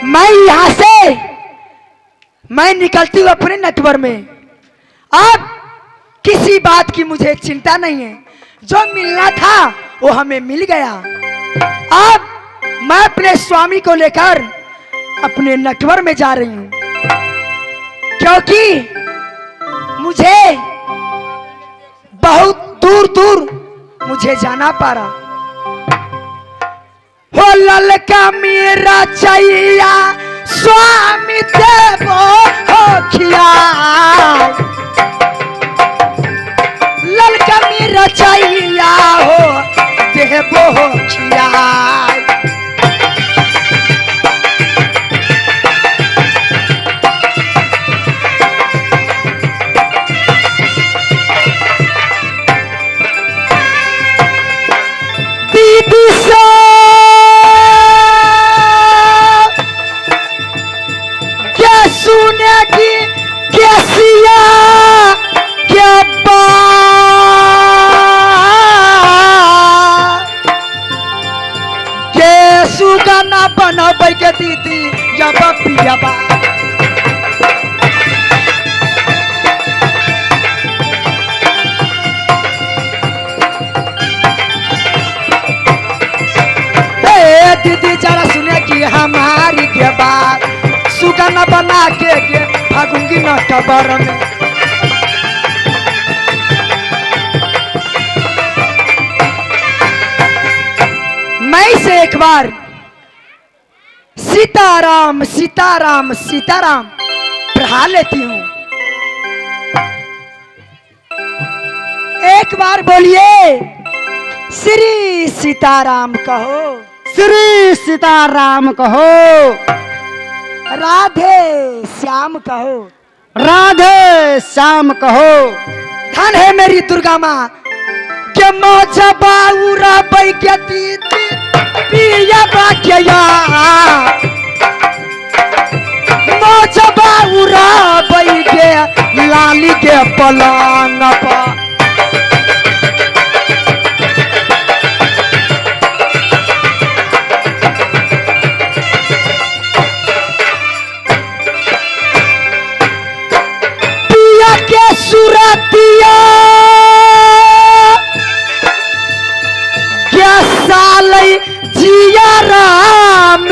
मैं यहां से मैं निकलती हूँ अपने नेटवर्क में। अब किसी बात की मुझे चिंता नहीं है, जो मिलना था वो हमें मिल गया। अब मैं अपने स्वामी को लेकर अपने नेटवर्क में जा रही हूँ, क्योंकि मुझे बहुत दूर दूर मुझे जाना पड़ा। हो ललका मेरा चाहिया स्वामी देवो हो खिया, ललका मेरा चाहिया हो देवो हो खिया। दीदी से क्या सुनेगी कैसिया क्या के सुगाना बनबै के दीदी जब पियाबा। दीदी जरा सुने कि हमारी के बात, सुगाना बना के भागूंगी न कब्र में। मैं से एक बार सीताराम सीताराम सीताराम पढ़ा लेती हूँ। एक बार बोलिए श्री सीताराम कहो, श्री सीताराम कहो, राधे श्याम कहो, राधे श्याम कहो। धन है मेरी दुर्गा माँ के मोजा बाउरा बैके दीदी पिया बाकिया, मोजा बाउरा बैके लाली के पलंग पर। सुरतिया क्या साल जिया राम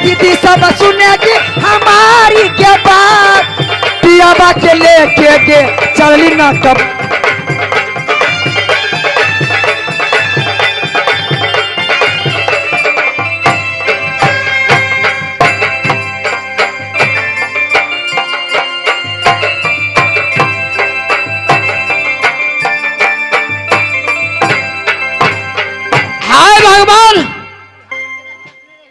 दीदी सब सुनेगी हमारी के बात, पियाबा के लेके के चली न कब।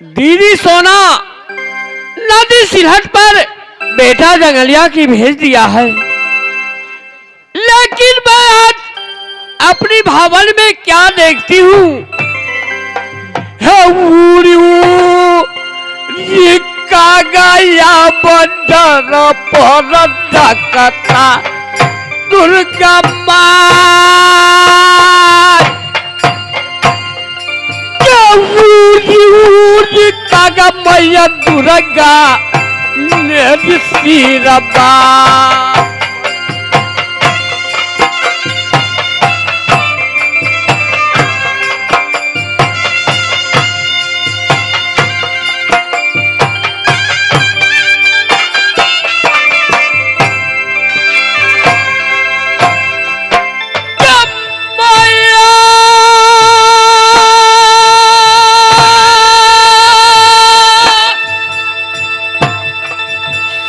दीदी सोना नदी सिरहट पर बेटा जंगलिया की भेज दिया है, लेकिन मैं आज अपनी भवन में क्या देखती हूँ, ये कागया बंदर पर धकता दुर्गा कागा मैया दुर्गा ने सिरबा।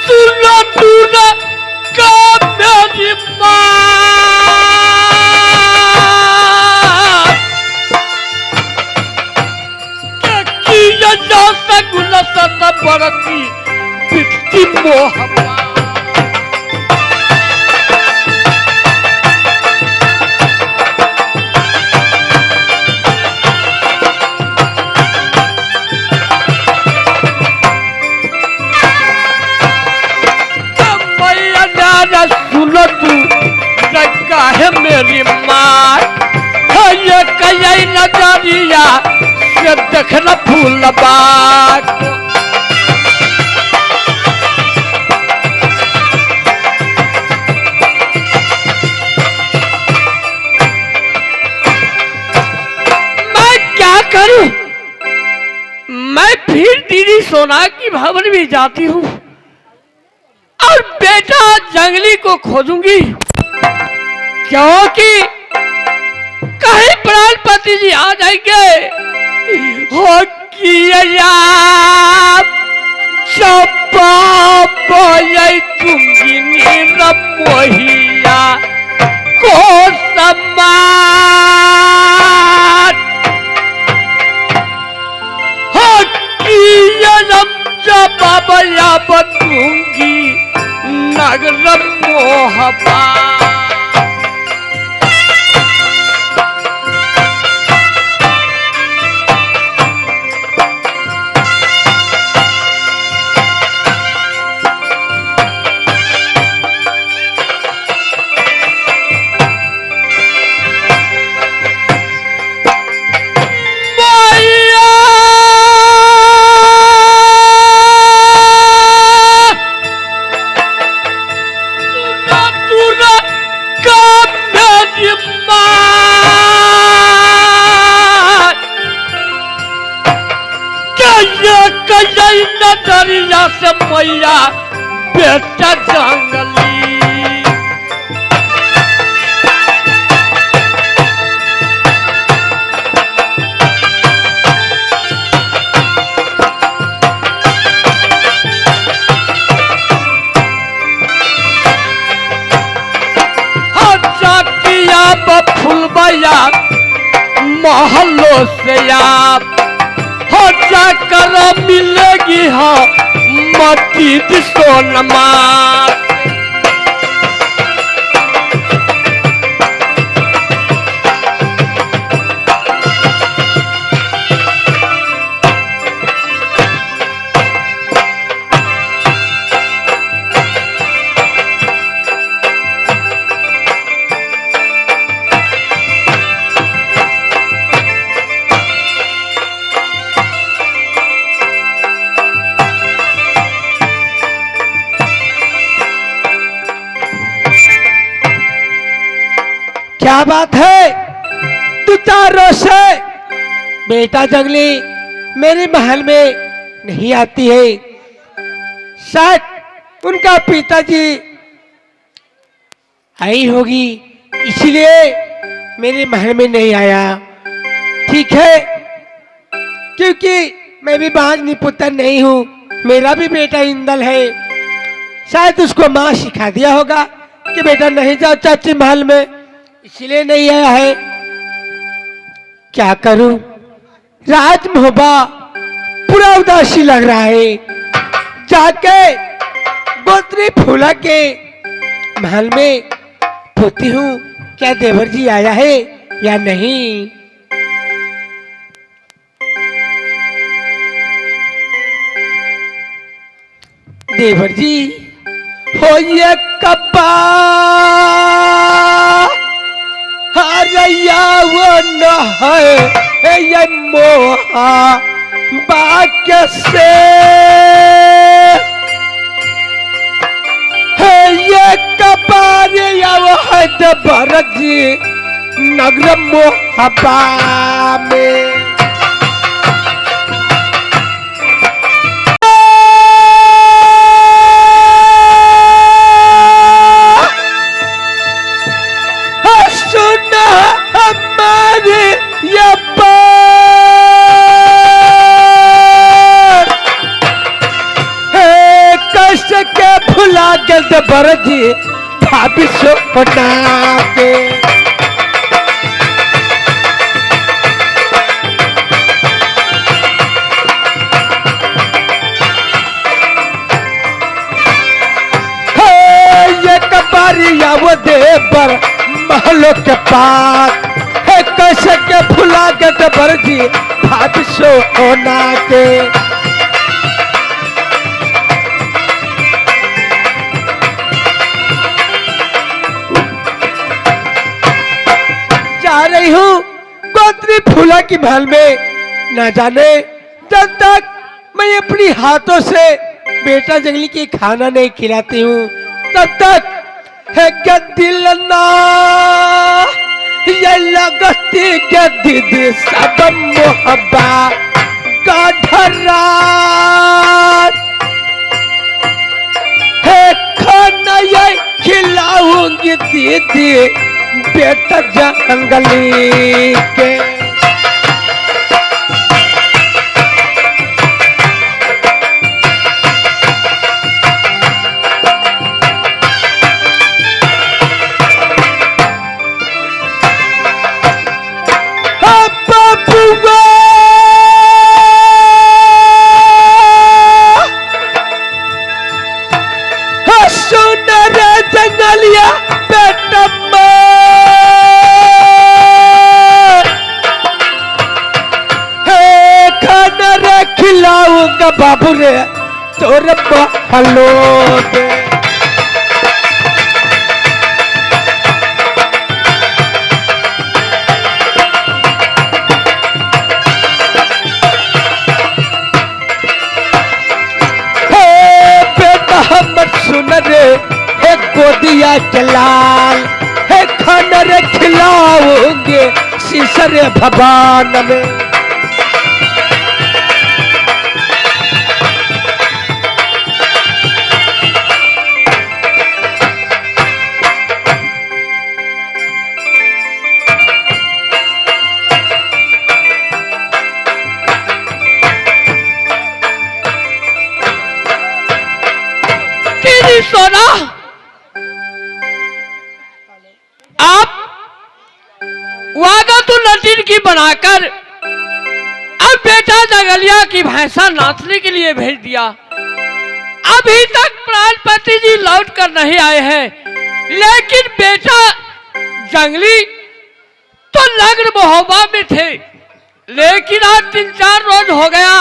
सुन तू है मेरी माँ फूलबा को। मैं क्या करूं? मैं फिर दीदी सोना की भवन में जाती हूँ और बेटा जंगली को खोजूंगी, क्योंकि कहीं प्राणपति जी आ जाएंगे हो किया चपा बोले दूंगी नीरव मोहिया को सम्मान हो किया चपा बोला बतूंगी नगर मोहबा। दरिया से मैया बेटा जंगली जातिया फुलबैया महलों से आप हो जाकर मिलेगी हाँ मतीत सोनमा। क्या बात है? तू चारों से बेटा जंगली मेरे महल में नहीं आती है। शायद उनका पिताजी आई होगी, इसलिए मेरे महल में नहीं आया। ठीक है, क्योंकि मैं भी बांझ पुत्र नहीं हूँ, मेरा भी बेटा इंदल है। शायद उसको माँ सिखा दिया होगा कि बेटा नहीं जाओ चाची महल में, इसलिए नहीं आया है। क्या करूं? राज मोहबा पूरा उदासी लग रहा है। जाके गोत्री फूला के महल में पूछती हूँ क्या देवर जी आया है या नहीं। देवर जी हो ये कब्बा हरया वो न है ये मोहा बाक्य से है ये कपार या वो है भरत जी नगर मोहबा में। भरत जी भाभी सपना के ये कबारिया वो देवर महलों के पास है कैसे के फुला के भरत जी भाभी सपना के। जा रही हूँ गोत्री फूला की महल में, न जाने जब तक मैं अपनी हाथों से बेटा जंगली के खाना नहीं खिलाती हूँ तब तक है क्या दिल ना ये लगती क्या दीद सब मोहब्बा का ढर्रा है खाना ये खिलाऊंगी दीदी बेटा जंगली के। जंगलिया बेटा खाना रे खिलाऊंगा बाबू रे तोरे बहलो दे। बेटा हम सुन रे गोदिया जलाल है खाना रे खिलाओगे शीशर भगवान में। दीदी सोना आप वादा तो लटीन की बनाकर अब बेटा जंगलिया की भैंसा नाचने के लिए भेज दिया। अभी तक प्राणपति जी लौट कर नहीं आए हैं, लेकिन बेटा जंगली तो लग्न महोबा में थे, लेकिन आज 3-4 रोज हो गया,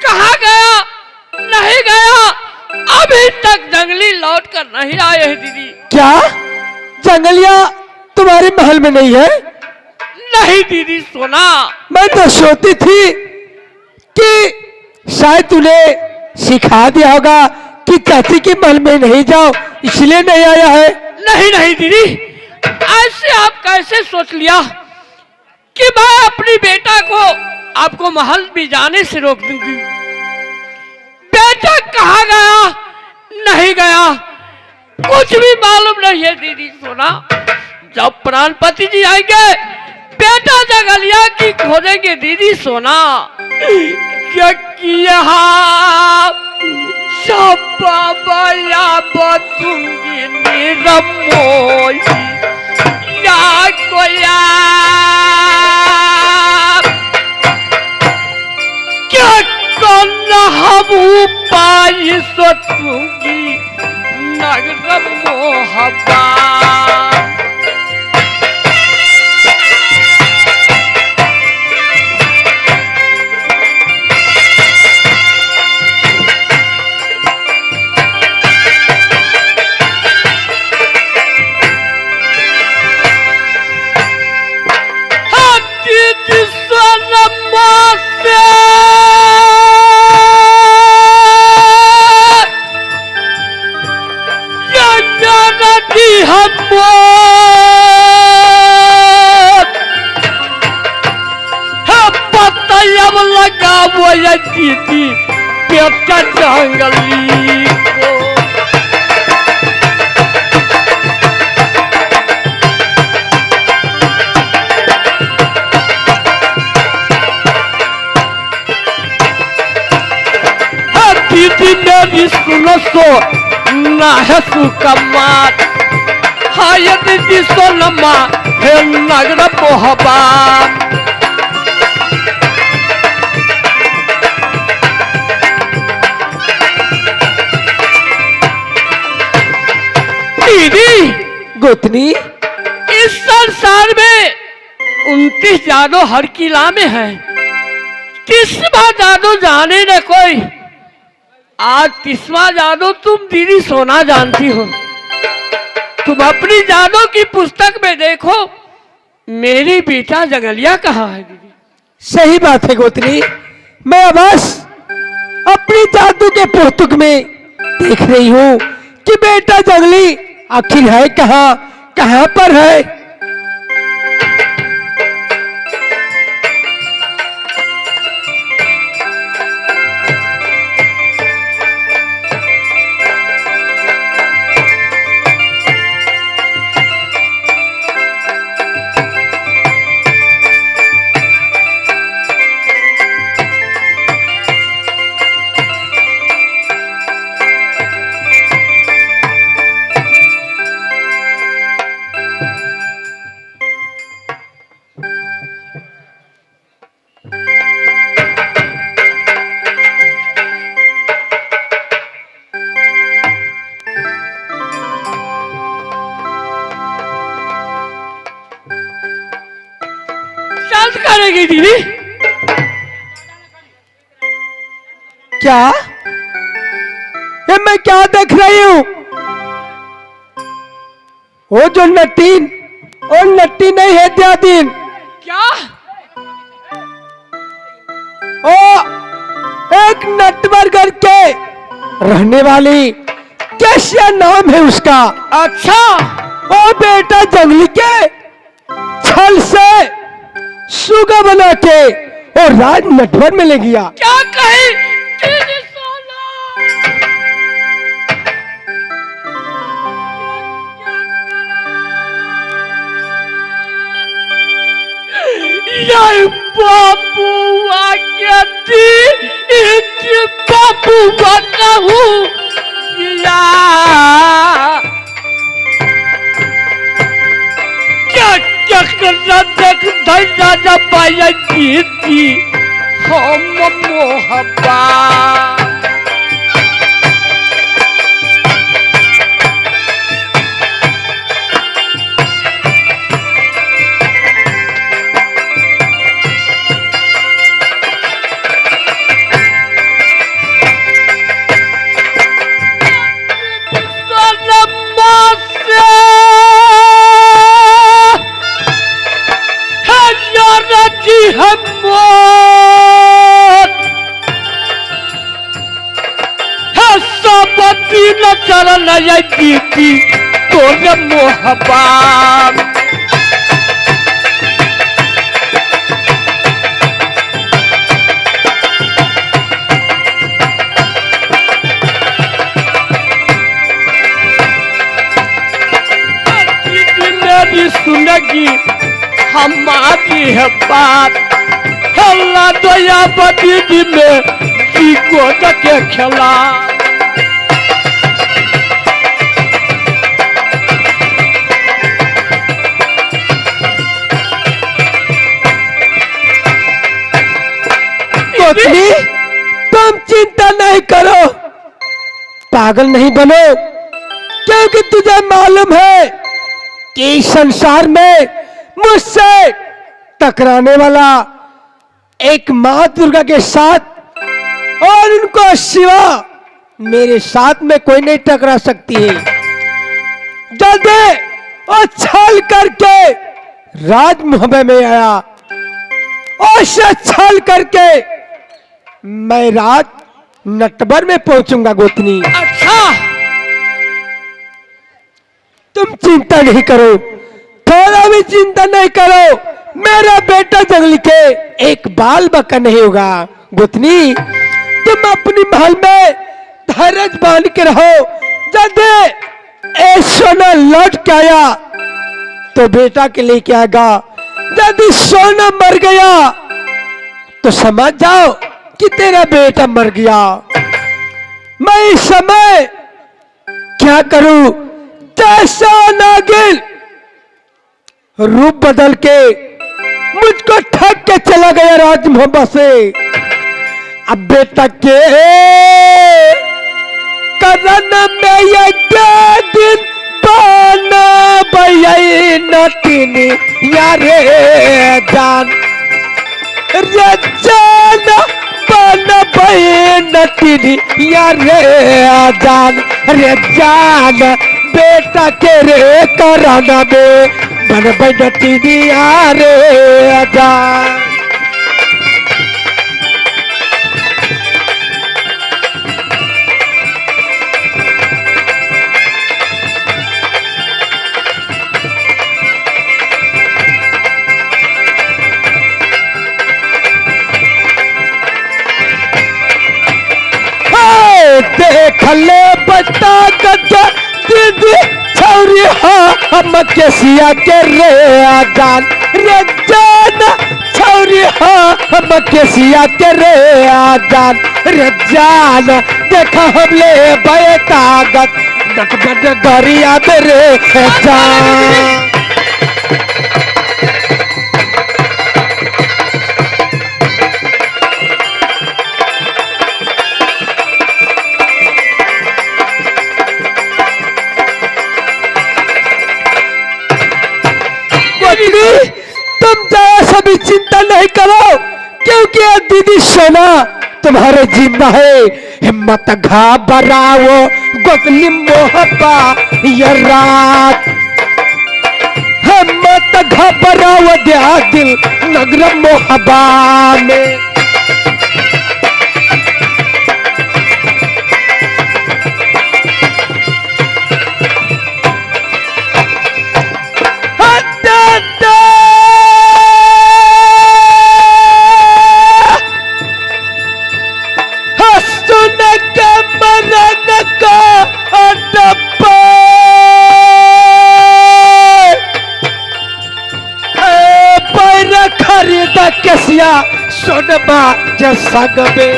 कहाँ गया नहीं गया, अभी तक जंगली लौट कर नहीं आए हैं। दीदी क्या जंगलिया तुम्हारे महल में नहीं है? नहीं दीदी सोना, मैं तो सोचती थी कि शायद तूने सिखा दिया होगा कि चाची के महल में नहीं जाओ इसलिए नहीं आया है। नहीं नहीं दीदी, ऐसे आप कैसे सोच लिया कि मैं अपनी बेटा को आपको महल में जाने से रोक दूंगी? बेटा कहाँ गया नहीं गया कुछ भी मालूम नहीं है। दीदी सोना, जब प्राणपति जी आएंगे बेटा जंगलिया की खोजेंगे। दीदी सोना क्या किया बाया बतूंगी निरमोई या कोया क्या करना हम उपाय सोचूंगी नगर मोहब्बा। लगा वो दीदी बेटा जंगली को। दीदी मेरी सुनो सो ना है सुकमात, हाँ ये दीदी सोनमा है नगर मोहब्बा। दीदी गोतनी, इस संसार में 29 जादू हर किला में है, 30वां जादू जाने न कोई। आज 30वां जादू तुम दीदी सोना जानती हो। तुम अपनी जादू की पुस्तक में देखो मेरी बेटा जंगलिया कहाँ है। दीदी सही बात है गोत्री। मैं बस अपनी जादू के पुस्तक में देख रही हूँ कि बेटा जंगली आखिर है कहाँ पर है। शांत करेगी दीदी। क्या ये मैं क्या देख रही हूँ? वो जो नटीन और नट्टी नहीं है त्यादीन, क्या? ओ एक नटबरगर के रहने वाली कैसिया नाम है उसका। अच्छा, ओ बेटा जंगली के छल से सुगा बना के और राज नटवर में ले गया। क्या कही दीदी? सोना यार बाबूआ क्या थी? एक बाबूआ कहूँ या क्या करना देख धैर्य पाया जीती हम मोहब्बा। चरण जीती तोरे मोहब्बा। मेरी सुनेगी हमारी है बात। हल्ला दया बदीदी में की गोद के खेला। गोत्री, तुम चिंता नहीं करो, पागल नहीं बनो, क्योंकि तुझे मालूम है कि इस संसार में मुझसे टकराने वाला एक माँ दुर्गा के साथ और उनको सिवा मेरे साथ में कोई नहीं टकरा सकती है। जल्दी और छल करके राजमहल में आया और से छल करके मैं रात नटबर में पहुंचूंगा गोतनी। अच्छा, तुम चिंता नहीं करो, थोड़ा भी चिंता नहीं करो, मेरा बेटा जंगली के एक बाल बका नहीं होगा। गोतनी, तुम अपनी महल में धैर्य बांध के रहो। जल्दी ए सोना लौट के आया तो बेटा के लेके आएगा। यदि सोना मर गया तो समझ जाओ कि तेरा बेटा मर गया। मैं इस समय क्या करूं? जैसा नागिन रूप बदल के मुझको ठग के चला गया राजमहल से। अब बेटा के करन में ये दिन पाना भैया नटीन यारे जान रे जान पाना भैया नटीन यारे जान रे जान बेटा के रे कराना में बन नटीन यारे जान। देखले बता दीदी छौरी हम केसिया के रे आजान रे जान छौरी हम केसिया के रे आजान रे जान देखा हम ले बे ताकत नटबट गरिया रे जान तुम जरा सभी चिंता नहीं करो क्योंकि ये दीदी सोना तुम्हारे जिम्मा है हिम्मत घबराओ गोतली मोहब्बा ये रात हिम्मत घबराओ दिया दिल नगर मोहब्बा में खरीदा केसिया सोनमा जैसा गबे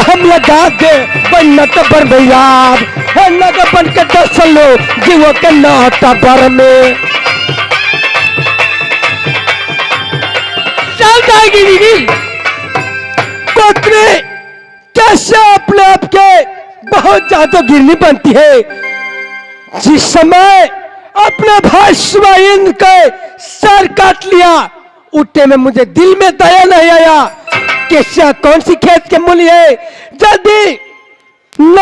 हम लगा दे बन्नत बर भैयाब है नग बन के दसलो जीवो के नाटा बर में चल जाएगी दीदी। कोकरे कैसे अपने आप के बहुत ज्यादा गिरनी बनती है। जिस समय अपने भाई शिवाइंद के सर काट लिया उठने में मुझे दिल में दया नहीं आया। कैसा कौन सी खेत के मूल्य है जल्दी